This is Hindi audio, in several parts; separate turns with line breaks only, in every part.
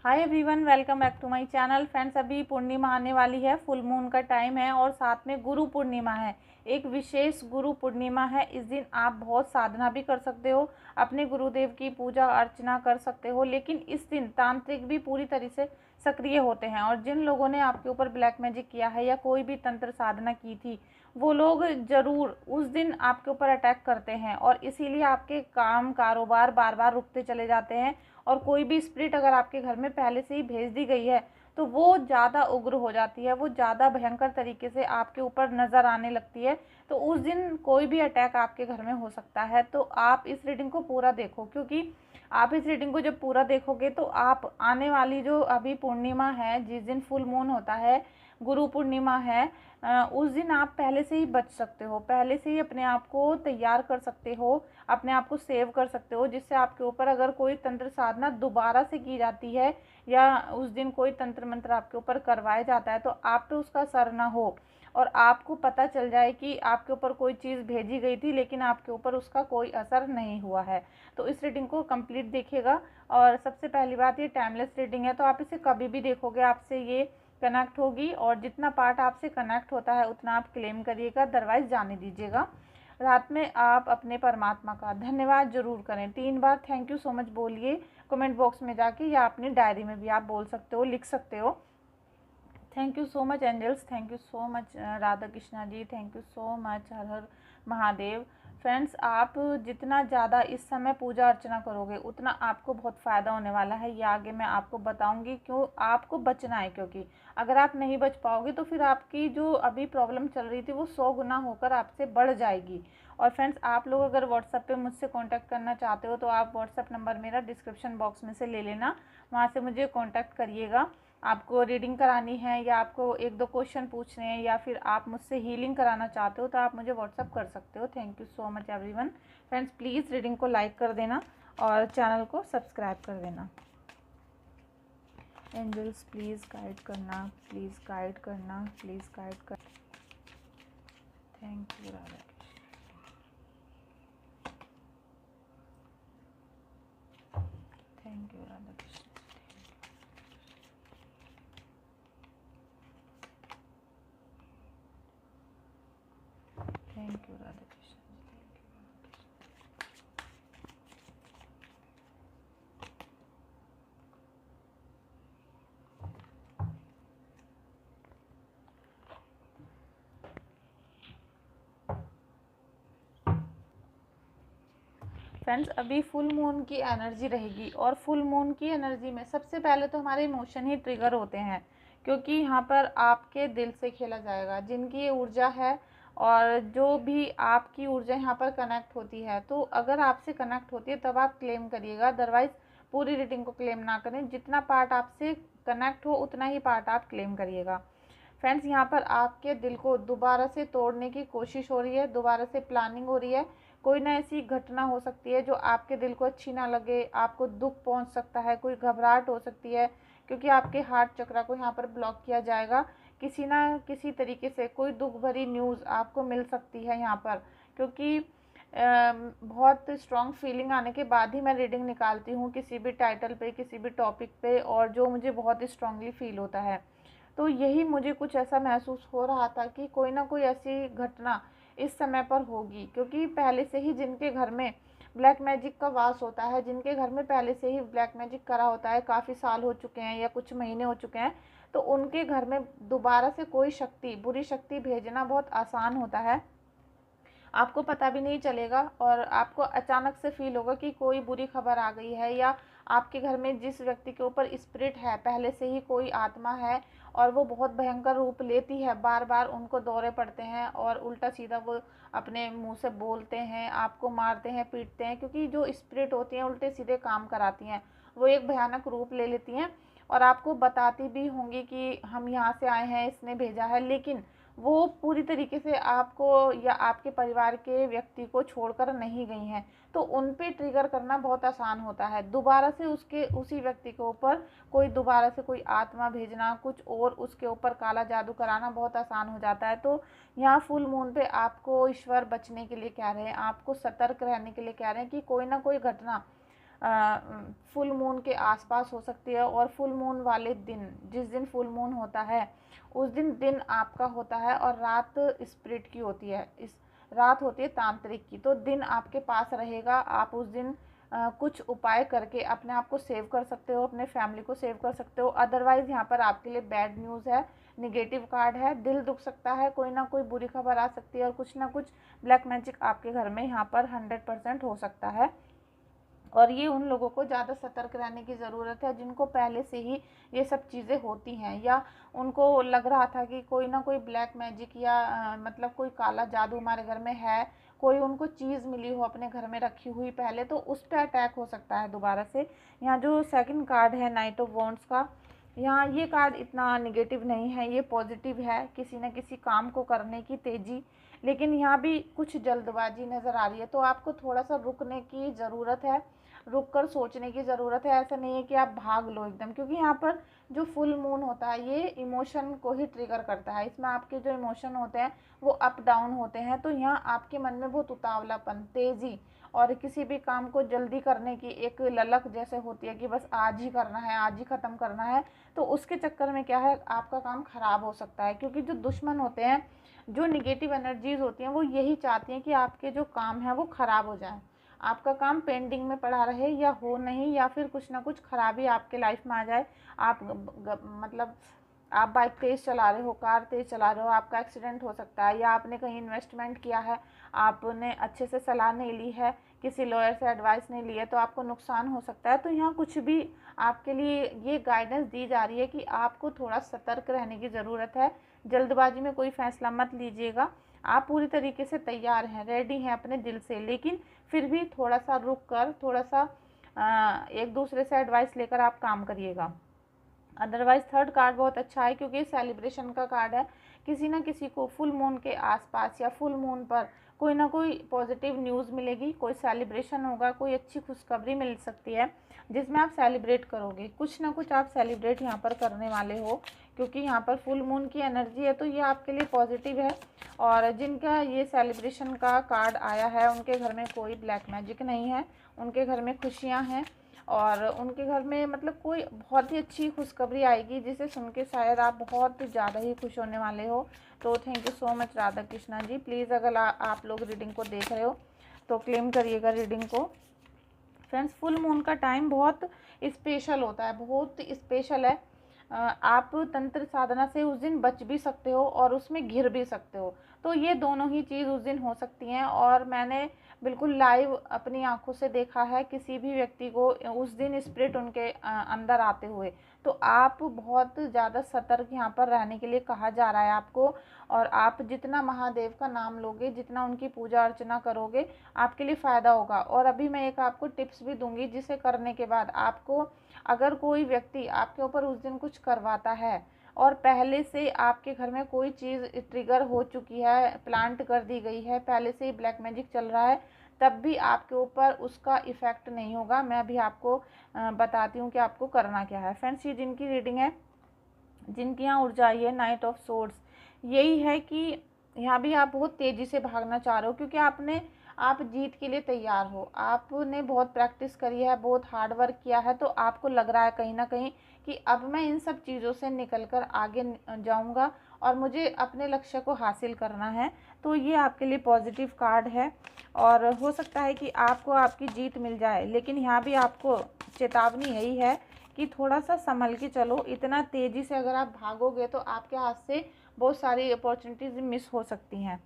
Hi everyone, welcome back to my channel. Friends, अभी पूर्णिमा आने वाली है, फुल मून का टाइम है और साथ में गुरु पूर्णिमा है। एक विशेष गुरु पूर्णिमा है। इस दिन आप बहुत साधना भी कर सकते हो, अपने गुरुदेव की पूजा अर्चना कर सकते हो, लेकिन इस दिन तांत्रिक भी पूरी तरह से सक्रिय होते हैं। और जिन लोगों ने आपके ऊपर ब्लैक मैजिक किया है या कोई भी तंत्र साधना की थी, वो लोग ज़रूर उस दिन आपके ऊपर अटैक करते हैं और इसीलिए आपके काम कारोबार बार बार रुकते चले जाते हैं। और कोई भी स्पिरिट अगर आपके घर में पहले से ही भेज दी गई है तो वो ज़्यादा उग्र हो जाती है, वो ज़्यादा भयंकर तरीके से आपके ऊपर नज़र आने लगती है। तो उस दिन कोई भी अटैक आपके घर में हो सकता है। तो आप इस रीडिंग को पूरा देखो, क्योंकि आप इस रीडिंग को जब पूरा देखोगे तो आप आने वाली जो अभी पूर्णिमा है, जिस दिन फुल मून होता है, गुरु पूर्णिमा है, उस दिन आप पहले से ही बच सकते हो, पहले से ही अपने आप को तैयार कर सकते हो, अपने आप को सेव कर सकते हो, जिससे आपके ऊपर अगर कोई तंत्र साधना दोबारा से की जाती है या उस दिन कोई तंत्र मंत्र आपके ऊपर करवाया जाता है तो आप पे उसका असर ना हो और आपको पता चल जाए कि आपके ऊपर कोई चीज़ भेजी गई थी लेकिन आपके ऊपर उसका कोई असर नहीं हुआ है। तो इस रीडिंग को कंप्लीट देखिएगा। और सबसे पहली बात, ये टाइमलेस रीडिंग है, तो आप इसे कभी भी देखोगे आपसे ये कनेक्ट होगी और जितना पार्ट आपसे कनेक्ट होता है उतना आप क्लेम करिएगा, अदरवाइज़ जाने दीजिएगा। रात में आप अपने परमात्मा का धन्यवाद जरूर करें। 3 बार थैंक यू सो मच बोलिए कमेंट बॉक्स में जाके, या अपनी डायरी में भी आप बोल सकते हो, लिख सकते हो। Thank you so much angels, thank you so much Radha Krishna ji, thank you so much. हर हर महादेव। फ्रेंड्स, आप जितना ज़्यादा इस समय पूजा अर्चना करोगे उतना आपको बहुत फ़ायदा होने वाला है। ये आगे मैं आपको बताऊंगी क्यों आपको बचना है, क्योंकि अगर आप नहीं बच पाओगे तो फिर आपकी जो अभी प्रॉब्लम चल रही थी वो 100 गुना होकर आपसे बढ़ जाएगी। और फ्रेंड्स, आप लोग अगर व्हाट्सएप पे मुझसे कांटेक्ट करना चाहते हो तो आप व्हाट्सएप नंबर मेरा डिस्क्रिप्शन बॉक्स में से ले लेना, वहाँ से मुझे कांटेक्ट करिएगा। आपको रीडिंग करानी है या आपको 1-2 क्वेश्चन पूछने हैं या फिर आप मुझसे हीलिंग कराना चाहते हो तो आप मुझे व्हाट्सअप कर सकते हो। Thank you so much everyone. Friends, please reading को लाइक कर देना और चैनल को सब्सक्राइब कर देना। एंजल्स प्लीज़ गाइड करना, प्लीज़ गाइड करना, प्लीज़ गाइड कर। Thank you Radha. Thank you Radha Krishna. Thank you Radha Krishna. Friends, अभी फुल मून की एनर्जी रहेगी और फुल मून की एनर्जी में सबसे पहले तो हमारे इमोशन ही ट्रिगर होते हैं, क्योंकि यहाँ पर आपके दिल से खेला जाएगा। जिनकी ये ऊर्जा है और जो भी आपकी ऊर्जा यहाँ पर कनेक्ट होती है, तो अगर आपसे कनेक्ट होती है तब आप क्लेम करिएगा, अदरवाइज़ पूरी रीडिंग को क्लेम ना करें। जितना पार्ट आपसे कनेक्ट हो उतना ही पार्ट आप क्लेम करिएगा। फ्रेंड्स, यहाँ पर आपके दिल को दोबारा से तोड़ने की कोशिश हो रही है, दोबारा से प्लानिंग हो रही है। कोई ना ऐसी घटना हो सकती है जो आपके दिल को अच्छी ना लगे, आपको दुख पहुंच सकता है, कोई घबराहट हो सकती है, क्योंकि आपके हार्ट चक्रा को यहाँ पर ब्लॉक किया जाएगा। किसी ना किसी तरीके से कोई दुख भरी न्यूज़ आपको मिल सकती है यहाँ पर, क्योंकि बहुत स्ट्रॉन्ग फीलिंग आने के बाद ही मैं रीडिंग निकालती हूँ किसी भी टाइटल पे, किसी भी टॉपिक पे, और जो मुझे बहुत स्ट्रांगली फील होता है। तो यही मुझे कुछ ऐसा महसूस हो रहा था कि कोई ना कोई ऐसी घटना इस समय पर होगी, क्योंकि पहले से ही जिनके घर में ब्लैक मैजिक का वास होता है, जिनके घर में पहले से ही ब्लैक मैजिक करा होता है, काफ़ी साल हो चुके हैं या कुछ महीने हो चुके हैं, तो उनके घर में दोबारा से कोई शक्ति, बुरी शक्ति भेजना बहुत आसान होता है। आपको पता भी नहीं चलेगा और आपको अचानक से फील होगा कि कोई बुरी खबर आ गई है, या आपके घर में जिस व्यक्ति के ऊपर स्पिरिट है, पहले से ही कोई आत्मा है और वो बहुत भयंकर रूप लेती है, बार बार उनको दौरे पड़ते हैं और उल्टा सीधा वो अपने मुंह से बोलते हैं, आपको मारते हैं, पीटते हैं, क्योंकि जो स्पिरिट होती हैं उल्टे सीधे काम कराती हैं, वो एक भयानक रूप ले लेती हैं और आपको बताती भी होंगी कि हम यहाँ से आए हैं, इसने भेजा है, लेकिन वो पूरी तरीके से आपको या आपके परिवार के व्यक्ति को छोड़कर नहीं गई हैं। तो उन पे ट्रिगर करना बहुत आसान होता है, दोबारा से उसके उसी व्यक्ति के ऊपर कोई दोबारा से कोई आत्मा भेजना, कुछ और उसके ऊपर काला जादू कराना बहुत आसान हो जाता है। तो यहाँ फुल मून पे आपको ईश्वर बचने के लिए कह रहे हैं, आपको सतर्क रहने के लिए कह रहे हैं कि कोई ना कोई घटना फुल मून के आसपास हो सकती है। और फुल मून वाले दिन, जिस दिन फुल मून होता है उस दिन आपका होता है और रात स्पिरिट की होती है, इस रात होती है तांत्रिक की। तो दिन आपके पास रहेगा, आप उस दिन कुछ उपाय करके अपने आप को सेव कर सकते हो, अपने फैमिली को सेव कर सकते हो। अदरवाइज़ यहाँ पर आपके लिए बैड न्यूज़ है, निगेटिव कार्ड है, दिल दुख सकता है, कोई ना कोई बुरी खबर आ सकती है और कुछ ना कुछ ब्लैक मैजिक आपके घर में यहाँ पर 100% हो सकता है। और ये उन लोगों को ज़्यादा सतर्क रहने की ज़रूरत है जिनको पहले से ही ये सब चीज़ें होती हैं, या उनको लग रहा था कि कोई ना कोई ब्लैक मैजिक या मतलब कोई काला जादू हमारे घर में है, कोई उनको चीज़ मिली हो अपने घर में रखी हुई पहले, तो उस पर अटैक हो सकता है दोबारा से। यहाँ जो सेकंड कार्ड है नाइट ऑफ वॉन्ड्स का, यहाँ ये कार्ड इतना निगेटिव नहीं है, ये पॉजिटिव है, किसी न किसी काम को करने की तेज़ी। लेकिन यहाँ भी कुछ जल्दबाजी नज़र आ रही है, तो आपको थोड़ा सा रुकने की ज़रूरत है, रुक कर सोचने की ज़रूरत है। ऐसा नहीं है कि आप भाग लो एकदम, क्योंकि यहाँ पर जो फुल मून होता है ये इमोशन को ही ट्रिगर करता है। इसमें आपके जो इमोशन होते हैं वो अप डाउन होते हैं। तो यहाँ आपके मन में बहुत उतावलापन, तेज़ी और किसी भी काम को जल्दी करने की एक ललक जैसे होती है कि बस आज ही करना है, आज ही ख़त्म करना है। तो उसके चक्कर में क्या है, आपका काम ख़राब हो सकता है। क्योंकि जो दुश्मन होते हैं, जो निगेटिव एनर्जीज़ होती हैं, वो यही चाहती हैं कि आपके जो काम हैं वो ख़राब हो जाएं, आपका काम पेंडिंग में पड़ा रहे या हो नहीं, या फिर कुछ ना कुछ खराबी आपके लाइफ में आ जाए। आप मतलब आप बाइक तेज़ चला रहे हो, कार तेज़ चला रहे हो, आपका एक्सीडेंट हो सकता है, या आपने कहीं इन्वेस्टमेंट किया है, आपने अच्छे से सलाह नहीं ली है, किसी लॉयर से एडवाइस नहीं ली है, तो आपको नुकसान हो सकता है। तो यहाँ कुछ भी आपके लिए ये गाइडेंस दी जा रही है कि आपको थोड़ा सतर्क रहने की ज़रूरत है। जल्दबाजी में कोई फ़ैसला मत लीजिएगा। आप पूरी तरीके से तैयार हैं, रेडी हैं अपने दिल से, लेकिन फिर भी थोड़ा सा रुक कर, थोड़ा सा एक दूसरे से एडवाइस लेकर आप काम करिएगा। अदरवाइज़ थर्ड कार्ड बहुत अच्छा है, क्योंकि सेलिब्रेशन का कार्ड है। किसी न किसी को फुल मून के आसपास या फुल मून पर कोई ना कोई पॉजिटिव न्यूज़ मिलेगी, कोई सेलिब्रेशन होगा, कोई अच्छी खुशखबरी मिल सकती है जिसमें आप सेलिब्रेट करोगे। कुछ ना कुछ आप सेलिब्रेट यहाँ पर करने वाले हो, क्योंकि यहाँ पर फुल मून की एनर्जी है, तो ये आपके लिए पॉजिटिव है। और जिनका ये सेलिब्रेशन का कार्ड आया है उनके घर में कोई ब्लैक मैजिक नहीं है, उनके घर में खुशियाँ हैं, और उनके घर में मतलब कोई बहुत ही अच्छी खुशखबरी आएगी जिसे सुन के शायद आप बहुत ज़्यादा ही खुश होने वाले हो। तो thank you so much Radha Krishna ji. Please अगर आप लोग रीडिंग को देख रहे हो तो क्लेम करिएगा रीडिंग को। फ्रेंड्स, फुल मून का टाइम बहुत स्पेशल होता है, बहुत स्पेशल है। आप तंत्र साधना से उस दिन बच भी सकते हो और उसमें घिर भी सकते हो। तो ये दोनों ही चीज़ उस दिन हो सकती हैं, और मैंने बिल्कुल लाइव अपनी आंखों से देखा है किसी भी व्यक्ति को उस दिन स्पिरिट उनके अंदर आते हुए। तो आप बहुत ज़्यादा सतर्क यहाँ पर रहने के लिए कहा जा रहा है आपको। और आप जितना महादेव का नाम लोगे, जितना उनकी पूजा अर्चना करोगे, आपके लिए फ़ायदा होगा। और अभी मैं एक आपको टिप्स भी दूंगी जिसे करने के बाद आपको, अगर कोई व्यक्ति आपके ऊपर उस दिन कुछ करवाता है और पहले से आपके घर में कोई चीज़ ट्रिगर हो चुकी है, प्लांट कर दी गई है, पहले से ही ब्लैक मैजिक चल रहा है, तब भी आपके ऊपर उसका इफ़ेक्ट नहीं होगा। मैं अभी आपको बताती हूँ कि आपको करना क्या है। फ्रेंड्स, ये जिनकी रीडिंग है, जिनकी यहाँ ऊर्जा आई है नाइट ऑफ सोर्ड्स, यही है कि यहाँ भी आप बहुत तेज़ी से भागना चाह रहे हो, क्योंकि आप जीत के लिए तैयार हो। आपने बहुत प्रैक्टिस करी है, बहुत हार्ड वर्क किया है, तो आपको लग रहा है कहीं ना कहीं कि अब मैं इन सब चीज़ों से निकल कर आगे जाऊँगा और मुझे अपने लक्ष्य को हासिल करना है। तो ये आपके लिए पॉजिटिव कार्ड है, और हो सकता है कि आपको आपकी जीत मिल जाए। लेकिन यहाँ भी आपको चेतावनी यही है कि थोड़ा सा संभल के चलो। इतना तेज़ी से अगर आप भागोगे तो आपके हाथ से बहुत सारी अपॉर्चुनिटीज़ मिस हो सकती हैं।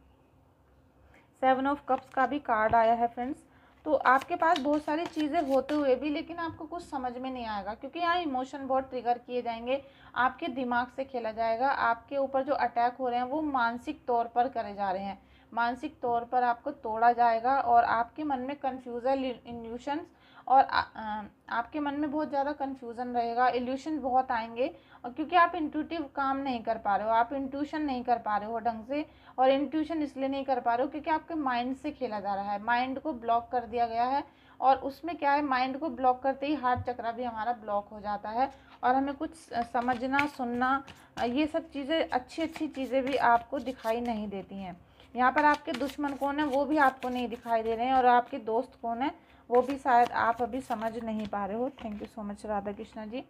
7 ऑफ कप्स का भी कार्ड आया है फ्रेंड्स। तो आपके पास बहुत सारी चीज़ें होते हुए भी लेकिन आपको कुछ समझ में नहीं आएगा, क्योंकि यहाँ इमोशन बहुत ट्रिगर किए जाएंगे, आपके दिमाग से खेला जाएगा। आपके ऊपर जो अटैक हो रहे हैं वो मानसिक तौर पर करे जा रहे हैं, मानसिक तौर पर आपको तोड़ा जाएगा, और आपके मन में कन्फ्यूज़न, इल्यूशंस, और आपके मन में बहुत ज़्यादा कन्फ्यूज़न रहेगा, इल्यूशन बहुत आएंगे। और क्योंकि आप इंट्यूटिव काम नहीं कर पा रहे हो, आप इंट्यूशन नहीं कर पा रहे हो ढंग से। और इंट्यूशन इसलिए नहीं कर पा रहे हो क्योंकि आपके माइंड से खेला जा रहा है, माइंड को ब्लॉक कर दिया गया है। और उसमें क्या है, माइंड को ब्लॉक करते ही हार्ट चक्रा भी हमारा ब्लॉक हो जाता है, और हमें कुछ समझना, सुनना, ये सब चीज़ें, अच्छी अच्छी चीज़ें भी आपको दिखाई नहीं देती हैं। यहाँ पर आपके दुश्मन कौन है वो भी आपको नहीं दिखाई दे रहे हैं, और आपके दोस्त कौन है वो भी शायद आप अभी समझ नहीं पा रहे हो। Thank you so much Radha Krishna ji.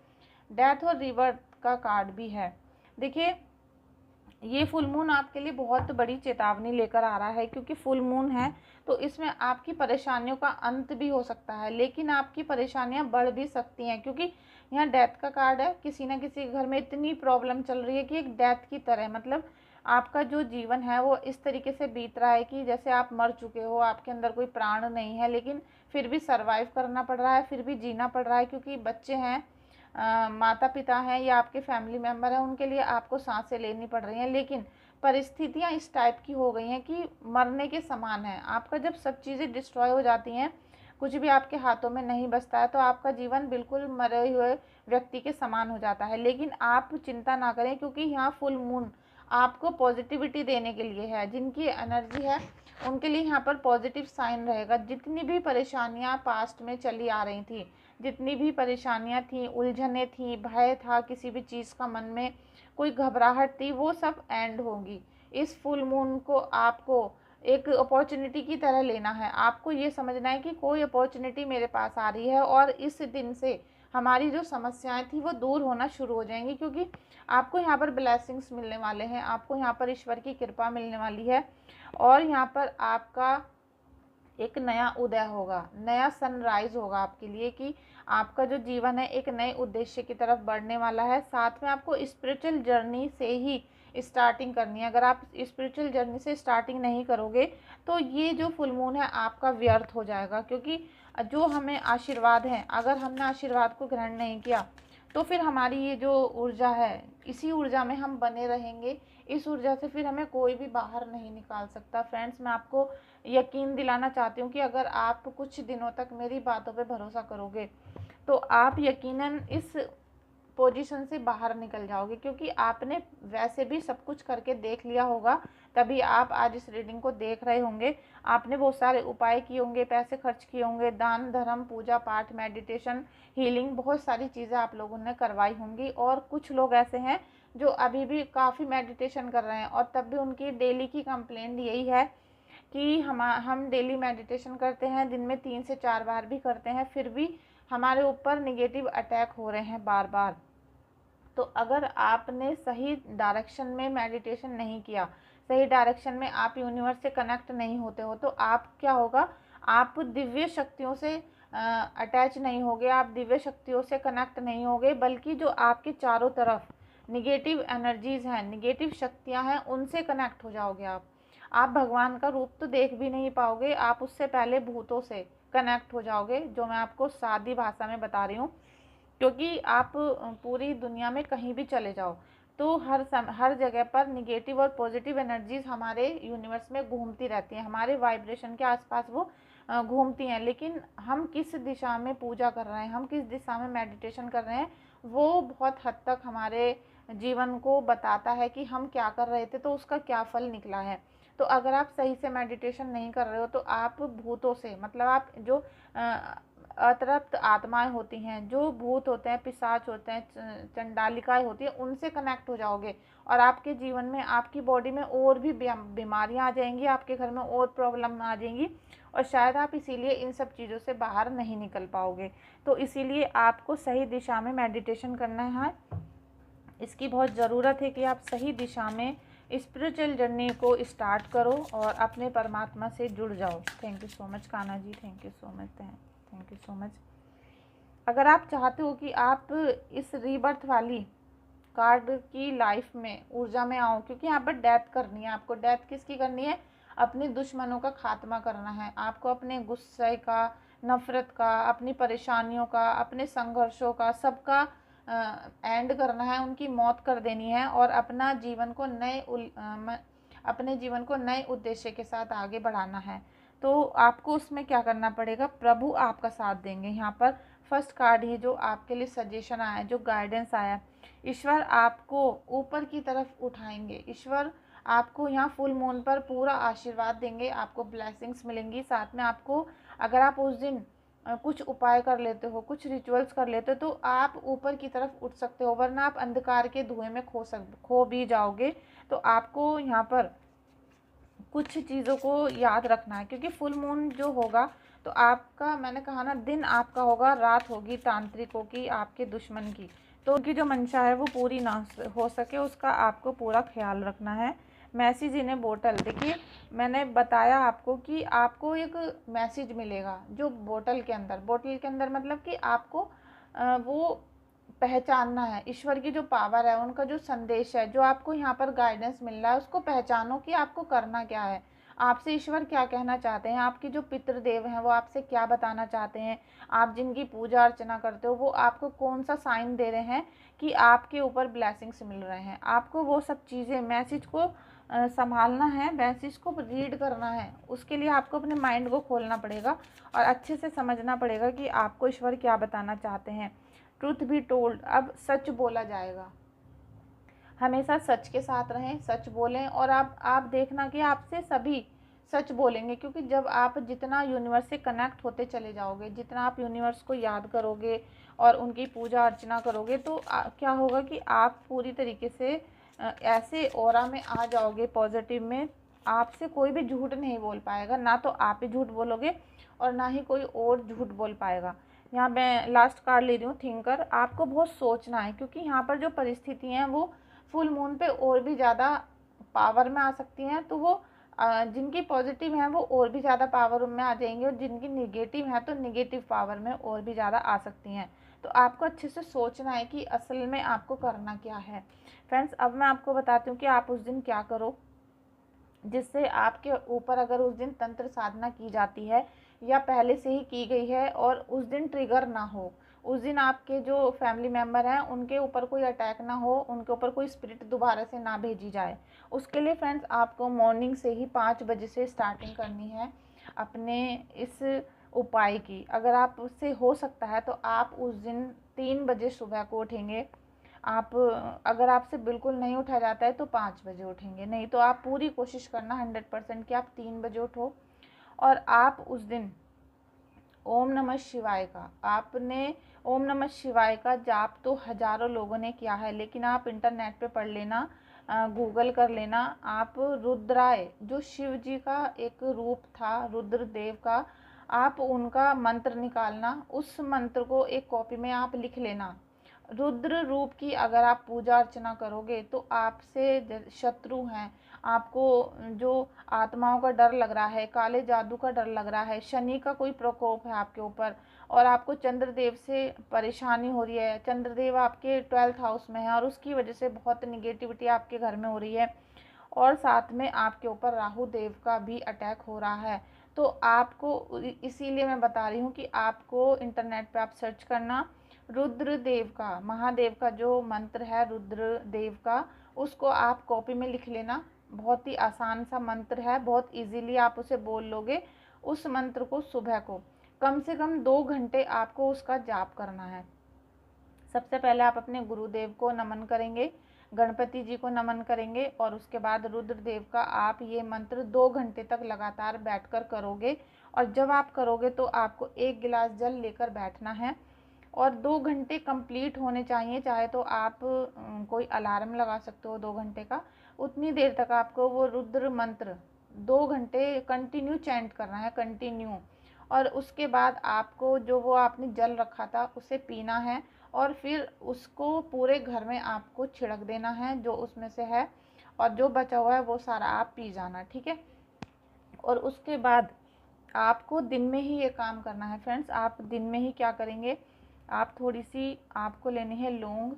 Death और रिबर्थ का कार्ड भी है। देखिए, ये फुल मून आपके लिए बहुत बड़ी चेतावनी लेकर आ रहा है, क्योंकि फुल मून है तो इसमें आपकी परेशानियों का अंत भी हो सकता है, लेकिन आपकी परेशानियां बढ़ भी सकती हैं, क्योंकि यहाँ डेथ का कार्ड है। किसी ना किसी के घर में इतनी प्रॉब्लम चल रही है कि एक डेथ की तरह, मतलब आपका जो जीवन है वो इस तरीके से बीत रहा है कि जैसे आप मर चुके हो, आपके अंदर कोई प्राण नहीं है, लेकिन फिर भी सर्वाइव करना पड़ रहा है, फिर भी जीना पड़ रहा है, क्योंकि बच्चे हैं, माता पिता हैं या आपके फैमिली मेम्बर हैं, उनके लिए आपको सांसें लेनी पड़ रही हैं। लेकिन परिस्थितियां इस टाइप की हो गई हैं कि मरने के समान है। आपका जब सब चीज़ें डिस्ट्रॉय हो जाती हैं, कुछ भी आपके हाथों में नहीं बचता है, तो आपका जीवन बिल्कुल मरे हुए व्यक्ति के समान हो जाता है। लेकिन आप चिंता ना करें, क्योंकि यहाँ फुल मून आपको पॉजिटिविटी देने के लिए है। जिनकी एनर्जी है उनके लिए यहाँ पर पॉजिटिव साइन रहेगा। जितनी भी परेशानियाँ पास्ट में चली आ रही थी, जितनी भी परेशानियां थी, उलझने थी, भय था, किसी भी चीज़ का मन में कोई घबराहट थी, वो सब एंड होगी। इस फुल मून को आपको एक अपॉर्चुनिटी की तरह लेना है। आपको ये समझना है कि कोई अपॉर्चुनिटी मेरे पास आ रही है और इस दिन से हमारी जो समस्याएं थी वो दूर होना शुरू हो जाएंगी, क्योंकि आपको यहाँ पर ब्लेसिंग्स मिलने वाले हैं, आपको यहाँ पर ईश्वर की कृपा मिलने वाली है, और यहाँ पर आपका एक नया उदय होगा, नया सनराइज होगा आपके लिए, कि आपका जो जीवन है एक नए उद्देश्य की तरफ बढ़ने वाला है। साथ में आपको स्पिरिचुअल जर्नी से ही स्टार्टिंग करनी है। अगर आप स्पिरिचुअल जर्नी से स्टार्टिंग नहीं करोगे तो ये जो फुल मून है आपका व्यर्थ हो जाएगा, क्योंकि जो हमें आशीर्वाद है, अगर हमने आशीर्वाद को ग्रहण नहीं किया तो फिर हमारी ये जो ऊर्जा है, इसी ऊर्जा में हम बने रहेंगे। इस ऊर्जा से फिर हमें कोई भी बाहर नहीं निकाल सकता। फ्रेंड्स, मैं आपको यकीन दिलाना चाहती हूँ कि अगर आप कुछ दिनों तक मेरी बातों पे भरोसा करोगे तो आप यकीनन इस पोजीशन से बाहर निकल जाओगे, क्योंकि आपने वैसे भी सब कुछ करके देख लिया होगा, तभी आप आज इस रीडिंग को देख रहे होंगे। आपने बहुत सारे उपाय किए होंगे, पैसे खर्च किए होंगे, दान धर्म, पूजा पाठ, मेडिटेशन, हीलिंग, बहुत सारी चीज़ें आप लोगों ने करवाई होंगी। और कुछ लोग ऐसे हैं जो अभी भी काफ़ी मेडिटेशन कर रहे हैं और तब भी उनकी डेली की कंप्लेंट यही है कि हम डेली मेडिटेशन करते हैं, दिन में 3 से 4 बार भी करते हैं, फिर भी हमारे ऊपर नेगेटिव अटैक हो रहे हैं बार बार। तो अगर आपने सही डायरेक्शन में मेडिटेशन नहीं किया, सही डायरेक्शन में आप यूनिवर्स से कनेक्ट नहीं होते हो, तो आप क्या होगा, आप दिव्य शक्तियों से अटैच नहीं होगे, आप दिव्य शक्तियों से कनेक्ट नहीं होगे, बल्कि जो आपके चारों तरफ निगेटिव एनर्जीज हैं, निगेटिव शक्तियां हैं, उनसे कनेक्ट हो जाओगे। आप भगवान का रूप तो देख भी नहीं पाओगे, आप उससे पहले भूतों से कनेक्ट हो जाओगे, जो मैं आपको सादी भाषा में बता रही हूँ। क्योंकि आप पूरी दुनिया में कहीं भी चले जाओ तो हर जगह पर निगेटिव और पॉजिटिव एनर्जीज हमारे यूनिवर्स में घूमती रहती हैं, हमारे वाइब्रेशन के आसपास वो घूमती हैं। लेकिन हम किस दिशा में पूजा कर रहे हैं, हम किस दिशा में मेडिटेशन कर रहे हैं, वो बहुत हद तक हमारे जीवन को बताता है कि हम क्या कर रहे थे तो उसका क्या फल निकला है। तो अगर आप सही से मेडिटेशन नहीं कर रहे हो तो आप भूतों से, मतलब आप जो अतरप्त आत्माएं होती हैं, जो भूत होते हैं, पिशाच होते हैं, चंडालिकाएं होती हैं, उनसे कनेक्ट हो जाओगे और आपके जीवन में, आपकी बॉडी में और भी बीमारियां आ जाएंगी, आपके घर में और प्रॉब्लम आ जाएंगी, और शायद आप इसीलिए इन सब चीज़ों से बाहर नहीं निकल पाओगे। तो इसीलिए आपको सही दिशा में मेडिटेशन करना है। इसकी बहुत ज़रूरत है कि आप सही दिशा में स्पिरिचुअल जर्नी को स्टार्ट करो और अपने परमात्मा से जुड़ जाओ। Thank you so much Kanha ji, thank you so much, thank you so much. अगर आप चाहते हो कि आप इस रीबर्थ वाली कार्ड की लाइफ में ऊर्जा में आओ, क्योंकि यहाँ पर डेथ करनी है आपको। डेथ किसकी करनी है? अपने दुश्मनों का खात्मा करना है आपको, अपने गुस्से का, नफरत का, अपनी परेशानियों का, अपने संघर्षों का, सबका एंड करना है, उनकी मौत कर देनी है और अपना जीवन को अपने जीवन को नए उद्देश्य के साथ आगे बढ़ाना है। तो आपको उसमें क्या करना पड़ेगा? प्रभु आपका साथ देंगे। यहाँ पर फर्स्ट कार्ड ही जो आपके लिए सजेशन आया, जो गाइडेंस आया, ईश्वर आपको ऊपर की तरफ उठाएंगे। ईश्वर आपको यहाँ फुल मून पर पूरा आशीर्वाद देंगे, आपको ब्लेसिंग्स मिलेंगी। साथ में आपको, अगर आप उस दिन कुछ उपाय कर लेते हो, कुछ रिचुअल्स कर लेते हो, तो आप ऊपर की तरफ उठ सकते हो, वरना आप अंधकार के धुएं में खो भी जाओगे। तो आपको यहाँ पर कुछ चीज़ों को याद रखना है, क्योंकि फुल मून जो होगा तो आपका, मैंने कहा ना, दिन आपका होगा, रात होगी तांत्रिकों की, आपके दुश्मन की। तो उनकी जो मंशा है वो पूरी ना हो सके, उसका आपको पूरा ख्याल रखना है। मैसेज इन ए बोतल, देखिए मैंने बताया आपको कि आपको एक मैसेज मिलेगा जो बोतल के अंदर मतलब कि आपको वो पहचानना है। ईश्वर की जो पावर है, उनका जो संदेश है, जो आपको यहाँ पर गाइडेंस मिल रहा है, उसको पहचानो कि आपको करना क्या है, आपसे ईश्वर क्या कहना चाहते हैं, आपके जो पितृदेव हैं वो आपसे क्या बताना चाहते हैं, आप जिनकी पूजा अर्चना करते हो वो आपको कौन सा साइन दे रहे हैं कि आपके ऊपर ब्लेसिंग्स मिल रहे हैं। आपको वो सब चीज़ें, मैसेज को संभालना है, मैसेज को रीड करना है। उसके लिए आपको अपने माइंड को खोलना पड़ेगा और अच्छे से समझना पड़ेगा कि आपको ईश्वर क्या बताना चाहते हैं। ट्रूथ बी टोल्ड, अब सच बोला जाएगा। हमेशा सच के साथ रहें, सच बोलें, और आप देखना कि आपसे सभी सच बोलेंगे, क्योंकि जब आप जितना यूनिवर्स से कनेक्ट होते चले जाओगे, जितना आप यूनिवर्स को याद करोगे और उनकी पूजा अर्चना करोगे, तो क्या होगा कि आप पूरी तरीके से ऐसे ऑरा में आ जाओगे, पॉजिटिव में। आपसे कोई भी झूठ नहीं बोल पाएगा, ना तो आप ही झूठ बोलोगे और ना ही कोई और झूठ बोल पाएगा। यहाँ मैं लास्ट कार्ड ले रही हूँ, थिंकर। आपको बहुत सोचना है, क्योंकि यहाँ पर जो परिस्थिति हैं वो फुल मून पे और भी ज़्यादा पावर में आ सकती हैं। तो वो जिनकी पॉजिटिव हैं वो और भी ज़्यादा पावर में आ जाएंगे, और जिनकी निगेटिव हैं तो निगेटिव पावर में और भी ज़्यादा आ सकती हैं। तो आपको अच्छे से सोचना है कि असल में आपको करना क्या है। फ्रेंड्स, अब मैं आपको बताती हूँ कि आप उस दिन क्या करो, जिससे आपके ऊपर, अगर उस दिन तंत्र साधना की जाती है या पहले से ही की गई है और उस दिन ट्रिगर ना हो, उस दिन आपके जो फैमिली मेम्बर हैं उनके ऊपर कोई अटैक ना हो, उनके ऊपर कोई स्पिरिट दोबारा से ना भेजी जाए, उसके लिए फ्रेंड्स आपको मॉर्निंग से ही 5 बजे से स्टार्टिंग करनी है अपने इस उपाय की। अगर आप उससे हो सकता है तो आप उस दिन 3 बजे सुबह को उठेंगे। आप, अगर आपसे बिल्कुल नहीं उठा जाता है तो 5 बजे उठेंगे, नहीं तो आप पूरी कोशिश करना 100% कि आप 3 बजे उठो। और आप उस दिन ओम नमः शिवाय का, आपने ओम नमः शिवाय का जाप तो हजारों लोगों ने किया है, लेकिन आप इंटरनेट पे पढ़ लेना, गूगल कर लेना। आप रुद्राय, जो शिव जी का एक रूप था, रुद्रदेव का, आप उनका मंत्र निकालना, उस मंत्र को एक कॉपी में आप लिख लेना। रुद्र रूप की अगर आप पूजा अर्चना करोगे तो आपसे शत्रु हैं, आपको जो आत्माओं का डर लग रहा है, काले जादू का डर लग रहा है, शनि का कोई प्रकोप है आपके ऊपर, और आपको चंद्रदेव से परेशानी हो रही है, चंद्रदेव आपके 12th हाउस में है और उसकी वजह से बहुत निगेटिविटी आपके घर में हो रही है, और साथ में आपके ऊपर राहु देव का भी अटैक हो रहा है, तो आपको, इसीलिए मैं बता रही हूँ कि आपको इंटरनेट पे आप सर्च करना, रुद्र देव का, महादेव का जो मंत्र है रुद्र देव का, उसको आप कॉपी में लिख लेना। बहुत ही आसान सा मंत्र है, बहुत इजीली आप उसे बोल लोगे। उस मंत्र को सुबह को कम से कम 2 घंटे आपको उसका जाप करना है। सबसे पहले आप अपने गुरुदेव को नमन करेंगे, गणपति जी को नमन करेंगे, और उसके बाद रुद्रदेव का आप ये मंत्र 2 घंटे तक लगातार बैठकर करोगे। और जब आप करोगे तो आपको 1 गिलास जल लेकर बैठना है, और 2 घंटे कंप्लीट होने चाहिए। चाहे तो आप कोई अलार्म लगा सकते हो 2 घंटे का, उतनी देर तक आपको वो रुद्र मंत्र 2 घंटे कंटिन्यू चैंट करना है, कंटिन्यू। और उसके बाद आपको जो वो आपने जल रखा था उसे पीना है, और फिर उसको पूरे घर में आपको छिड़क देना है जो उसमें से है, और जो बचा हुआ है वो सारा आप पी जाना, ठीक है। और उसके बाद आपको दिन में ही ये काम करना है फ्रेंड्स। आप दिन में ही क्या करेंगे, आप थोड़ी सी आपको लेनी है लौंग,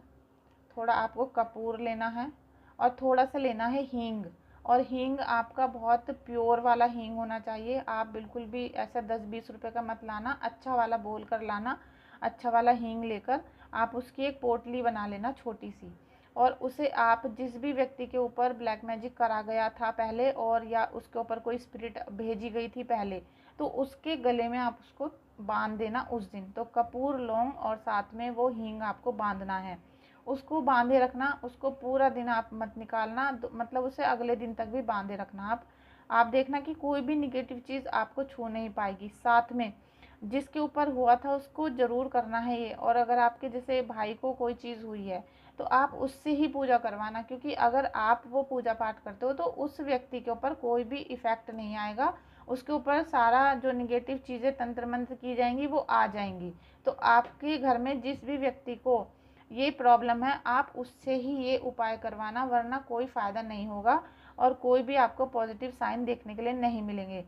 थोड़ा आपको कपूर लेना है, और थोड़ा सा लेना है हींग। और हींग आपका बहुत प्योर वाला हींग होना चाहिए, आप बिल्कुल भी ऐसा 10-20 रुपए का मत लाना, अच्छा वाला बोल कर लाना। अच्छा वाला हींग लेकर आप उसकी एक पोटली बना लेना छोटी सी, और उसे आप जिस भी व्यक्ति के ऊपर ब्लैक मैजिक करा गया था पहले, और या उसके ऊपर कोई स्पिरिट भेजी गई थी पहले, तो उसके गले में आप उसको बांध देना उस दिन। तो कपूर, लौंग और साथ में वो हींग आपको बांधना है, उसको बांधे रखना। उसको पूरा दिन आप मत निकालना, मतलब उसे अगले दिन तक भी बांधे रखना। आप देखना कि कोई भी निगेटिव चीज़ आपको छू नहीं पाएगी। साथ में जिसके ऊपर हुआ था उसको ज़रूर करना है ये। और अगर आपके जैसे भाई को कोई चीज़ हुई है तो आप उससे ही पूजा करवाना, क्योंकि अगर आप वो पूजा पाठ करते हो तो उस व्यक्ति के ऊपर कोई भी इफ़ेक्ट नहीं आएगा, उसके ऊपर सारा जो निगेटिव चीज़ें तंत्र मंत्र की जाएंगी वो आ जाएंगी। तो आपके घर में जिस भी व्यक्ति को ये प्रॉब्लम है, आप उससे ही ये उपाय करवाना, वरना कोई फ़ायदा नहीं होगा और कोई भी आपको पॉजिटिव साइन देखने के लिए नहीं मिलेंगे।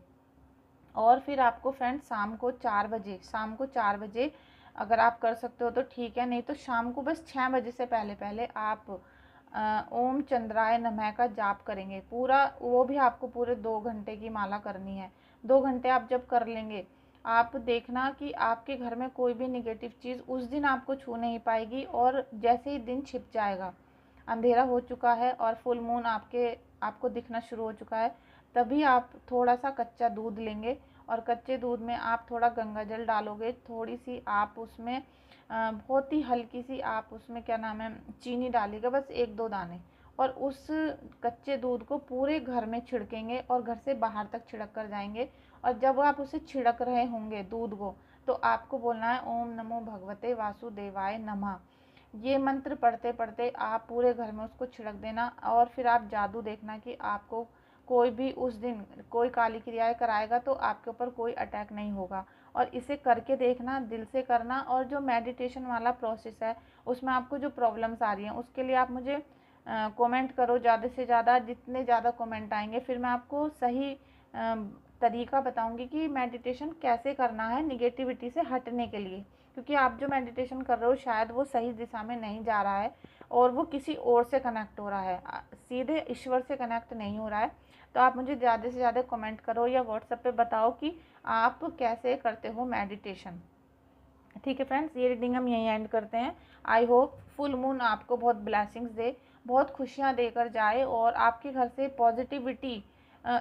और फिर आपको फ्रेंड्स शाम को 4 बजे अगर आप कर सकते हो तो ठीक है, नहीं तो शाम को बस 6 बजे से पहले पहले आप ओम चंद्राय नमः का जाप करेंगे पूरा। वो भी आपको पूरे 2 घंटे की माला करनी है। 2 घंटे आप जब कर लेंगे, आप देखना कि आपके घर में कोई भी निगेटिव चीज़ उस दिन आपको छू नहीं पाएगी। और जैसे ही दिन छिप जाएगा, अंधेरा हो चुका है और फुल मून आपको दिखना शुरू हो चुका है, तभी आप थोड़ा सा कच्चा दूध लेंगे और कच्चे दूध में आप थोड़ा गंगा जल डालोगे, थोड़ी सी आप उसमें बहुत ही हल्की सी आप उसमें क्या नाम है चीनी डालिएगा, बस 1-2 दाने। और उस कच्चे दूध को पूरे घर में छिड़केंगे और घर से बाहर तक छिड़क कर जाएंगे। और जब आप उसे छिड़क रहे होंगे दूध को, तो आपको बोलना है ओम नमो भगवते वासुदेवाय नमः। ये मंत्र पढ़ते पढ़ते आप पूरे घर में उसको छिड़क देना। और फिर आप जादू देखना कि आपको कोई भी उस दिन कोई काली क्रियाएं कराएगा तो आपके ऊपर कोई अटैक नहीं होगा। और इसे करके देखना, दिल से करना। और जो मेडिटेशन वाला प्रोसेस है उसमें आपको जो प्रॉब्लम्स आ रही हैं उसके लिए आप मुझे कमेंट करो ज़्यादा से ज़्यादा। जितने ज़्यादा कमेंट आएंगे फिर मैं आपको सही तरीका बताऊंगी कि मेडिटेशन कैसे करना है निगेटिविटी से हटने के लिए। क्योंकि आप जो मेडिटेशन कर रहे हो शायद वो सही दिशा में नहीं जा रहा है और वो किसी और से कनेक्ट हो रहा है, सीधे ईश्वर से कनेक्ट नहीं हो रहा है। तो आप मुझे ज़्यादा से ज़्यादा कमेंट करो या व्हाट्सएप पे बताओ कि आप कैसे करते हो मेडिटेशन। ठीक है फ्रेंड्स, ये रीडिंग हम यहीं एंड करते हैं। आई होप फुल मून आपको बहुत ब्लेसिंग्स दे, बहुत खुशियाँ देकर जाए और आपके घर से पॉजिटिविटी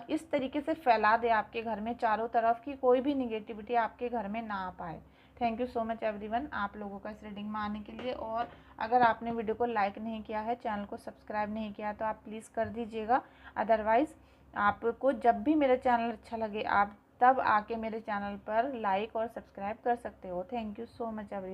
इस तरीके से फैला दे आपके घर में चारों तरफ कि कोई भी निगेटिविटी आपके घर में ना आ पाए। Thank you so much everyone आप लोगों का इस रीडिंग में आने के लिए। और अगर आपने वीडियो को लाइक नहीं किया है, चैनल को सब्सक्राइब नहीं किया तो आप प्लीज़ कर दीजिएगा। अदरवाइज़ आपको जब भी मेरा चैनल अच्छा लगे आप तब आके मेरे चैनल पर लाइक और सब्सक्राइब कर सकते हो। Thank you so much everyone.